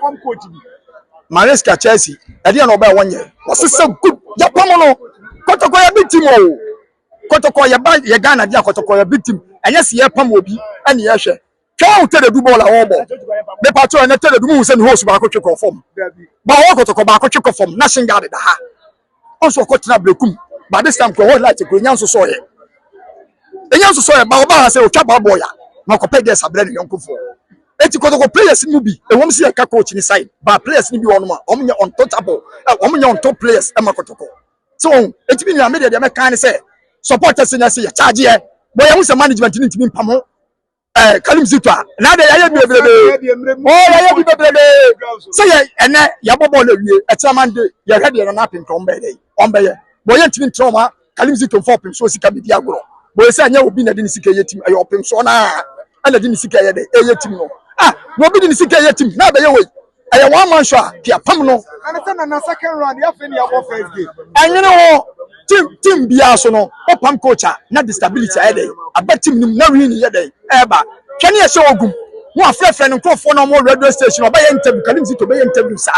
Come coach. Maresca Chelsea. I didn't know about 1 year. What's so good? Japan, Kotoko ya big team. Kotoko ya bad, ya Ghana, ya Kotoko ya big team. And yes, ya Pamobi, and yes, try to tell the Dubola over. The patrol and tell the moves and horse back to conform. But Kotoko back to conform, nothing got it. Also, Kotina Blekum. By this time, go like to go Yanso soy. The Yanso soy, Baba say, Chaba boya. Makopedia Sabrina Yonko for. Eti Kotoko players in Mubi, a woman see a coach inside, but players in the untouchable, on top players, and Makotoko. So, it's been a media, they kind of say, supporters in a say, charge here, boy, I was a management in to be Pamo, Kalim Zita. Now they are able to say, and Yabobo, at some Monday, you're ready and up in Combe, boy, team trauma, Kalim Zito for him, so she can be Diagro. Boy, say, you will be a Dinisika team, I open so now, and the Dinisika team. Nobody didn't see a team. Now they wait. I am 1 man shot. Kia Pamno. And a second round, you have any of first game. And you know, team Biasono, Pam coacher, not the stability. I bet team no really day. Ever. Can you show Gum? One friend and call for no more radio station or by interview. Can you to be interviews?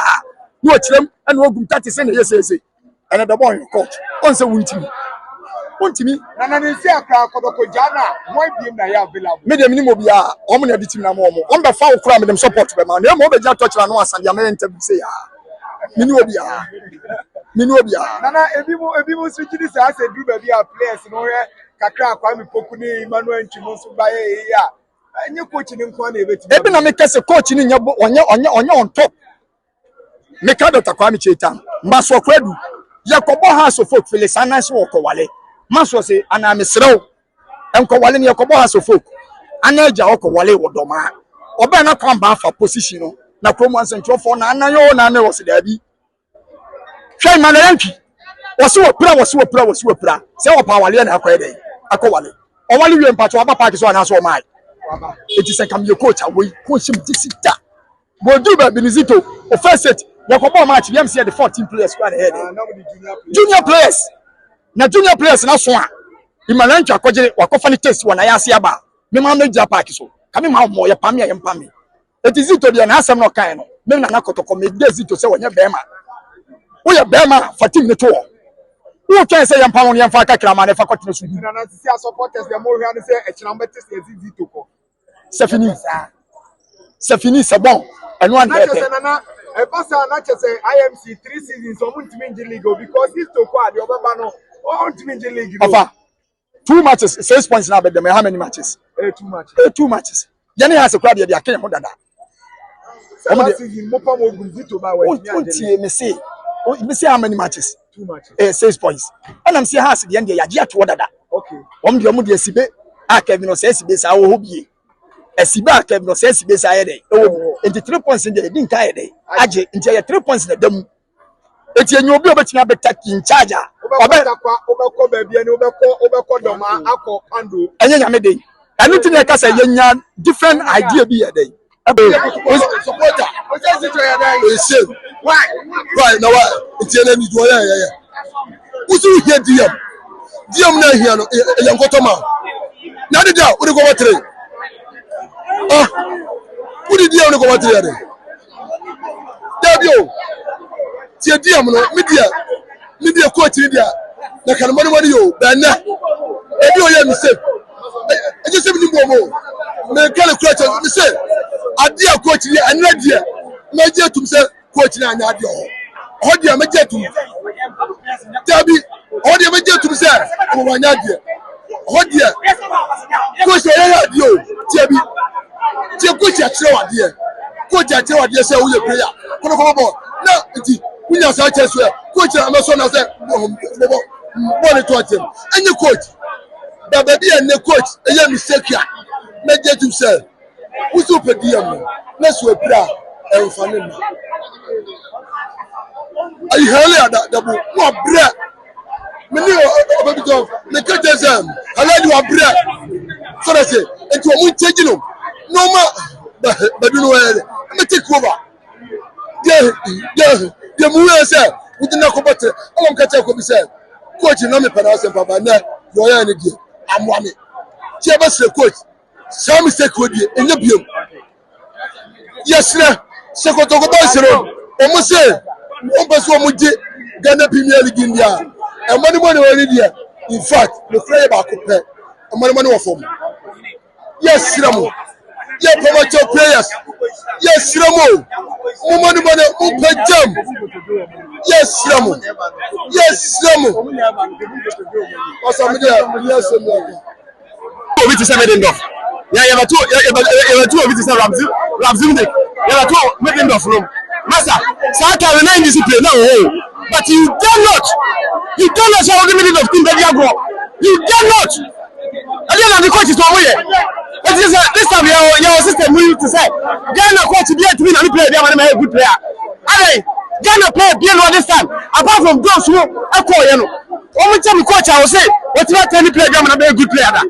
Watch them and Wogum 30 cents. Yes, and the boy coach. Once a win to me. To me, and I didn't see a crowd of Jana. Why be available? Medium Nimobia, Omni editing Namo, on the foul crime them support them. And they're more than touch and once and the American say, Minobia. Nana, if you must switch this as a do baby players, no, Kaka, Kwame Pokuni, Emmanuel Chimosu by and you're coaching in Kwame. Even I make us a coach in your on top. Make out of Kwame Chetan, Maso Credu, Yakobo has of folk, Phyllis, and nice walk away. Maso say, and I'm a slow. And Kowalini Yakobo has of folk. And Naja Okowale or Doma. Or Bana come back for position. Na Cromans and Trophon, and I was there. Shay Manayanki was so a pra. Say, Power Lena Aquade, Akowale. Or while you and Patoaba Parkis on us or my. It is a come your coach away, coach him to sit down. Boduba Benizito, or first set, Yakobo match, you see the 14 players squad ahead. Junior players. Na junior players na so a imalancha kwaje wakofani test wana ya asiaba me ma meja park so kame ma mo ye pam ye mpam etizito de na asem no kan no me na Kotoko me dezito se wonye bema wo ye bema fatim ne to wo twan se ye mpam no ye mfa kakra ma ne fa kotino so na see supporters dem mo hia ne se e kira mbete se ezito ko c'est fini c'est bon and one day e pass na chese IMC 3 seasons so mun timi in league because this to kwa the obaba no on timi in league over 2 matches 6 points now but them how many matches 2 matches yani has a crowd they are killing dada season mo pa mo Zito ba we me say how many matches 2 matches 6 points and I'm say has the end ya to dada okay de sibe Kevin no say sibe sa wo hobie esiba Kevin no say sibe sa ye dey 3 points in the didn't tie dey age into 3 points na dem eti enyo obi obetina beta in charge obekọ baabi ani obekọ doma akọ ando enye nyame dey anything e ka say yenya different idea bi ye dey supporter why now eti ene ni do ya usu here diem na here no yankoto ma na dey da uri go watre uri diem no go watre dey dabio tie diem no media coach dia na kan mani yo bana ebi oye mistake e just be nimbo me kale coach me say adia coach dia anadia na je tum say coach na anya adia ho dia me je tum tabi ho dia me je tum say o wanya dia ho dia coach ya adia o tabi tie coach atire wadia coach atire wadia say o ye player kono bo na nti unya sa che so coach na me so na say ball to attem any coach da baby and coach e ya mistake ya na je tum say usu pediam na so epira e fa ne ma ai hele da bu mo bra me ni obabi to me ka je say ala di wa bra so na say enti o mu change no no ma ba du no e me take over de mu we say we did not combat am ka che ko bi say coach no me pronounce papa na yo ya ne die amwa me che ba say coach some mistake we die enye biem yes na se Kotoko boys no omo se o beso omo je Ghana Premier League India e money woni dia in fact the player ba ko pe e money wo form yes Ramo yeah promoted players yes Ramo money who pay jam yes Ramo also me there yes obi ti se Medindorf ya ya batu obi ti se Ramzimde ya batu Medindorf no master saka we na discipline na oh but you cannot show the Medindorf team be dia go you cannot again the coach is over here it is this time your system we to say Ghana coach be to be na play there man a good player ale Ghana play be no this time apart from those who akọ ye no omo tell coach I will say what you tell me play there man be a good player da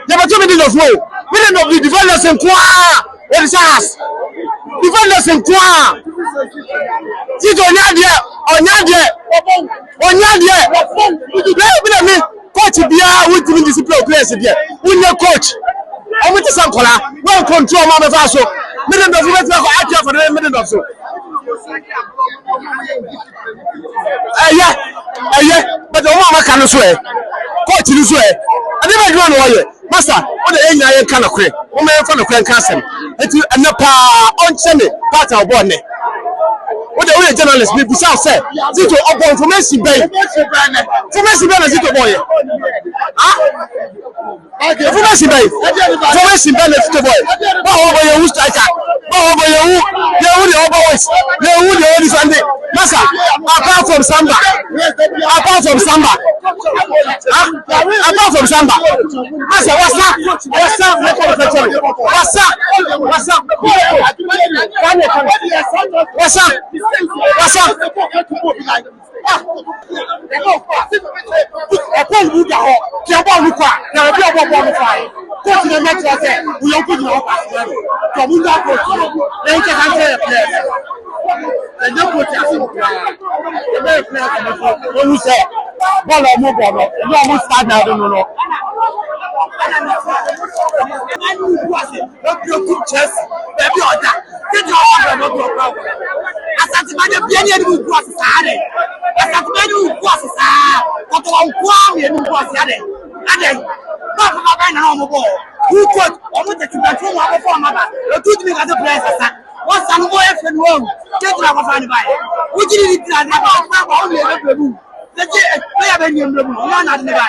they were told me this no. We didn't know the defenders in quoi. What is us? Defenders in quoi? Tito Onyadia. Coach Bia with the discipline players here. We no coach. I went to Sankola. Well control Mama Faso. Million of us are out for the million of so. Yeah. But the woman can swear. Coach is swear. I never go no master, what the enya can akwe. O me fa no kwen kasem. Eti anapa oncheme part of born. What the journalist be busa say, Zito obo information bay. Information bay na Zito boy. Information bay. Information bay na Zito boy. Ba obo ye striker. Ba obo ye the obo voice. Ye the Sunday. Master, apart from Samba. Master, what's up? What's an boy and wrong? Get to have a funny buy. We did it only the player in your room, one at the buy.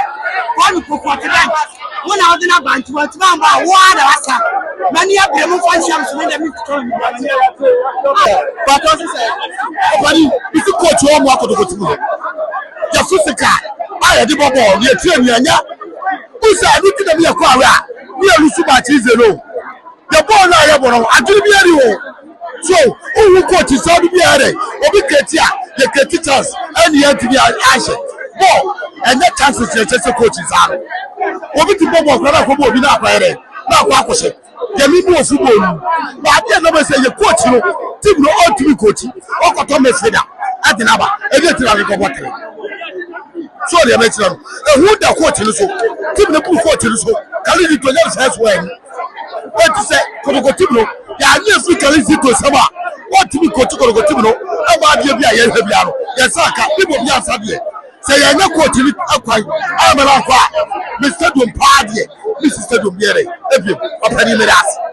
One for 40 banks. One out in a bunch, what's one by one answer. Many of them find champs when they meet to but if you coach one walk to go to your physical, I had the ball, you're telling me, who said, look at me a quarrel. We are losing by 0. The ball now, I do be so, who coach is all the beer? Obi Ketia, the Ketitans, and the Anthony Ashe. Ball, and that chance is just a coach is out. Obi to Bobo, Grana Kobo, Bina Pire, not Wakose. The Mibo football. But I never say you coach, team no ought to be coaching. Or Thomas Feda, at the Naba, and get to the so they make them. Who the coach is so? Team the pool coach is so. Can you do that when? What to say? Kotoko Tibno. Ya nye Africa Zito Sama. What to be Kotoko Tibno? Aba dia bia ye hebia. Ya saka ibo bia sabie. Say ya na coach ni akwai. Amala kwa. Mr. Dom Padie. Mr. Dom Biere. Ebio. Opani Medas.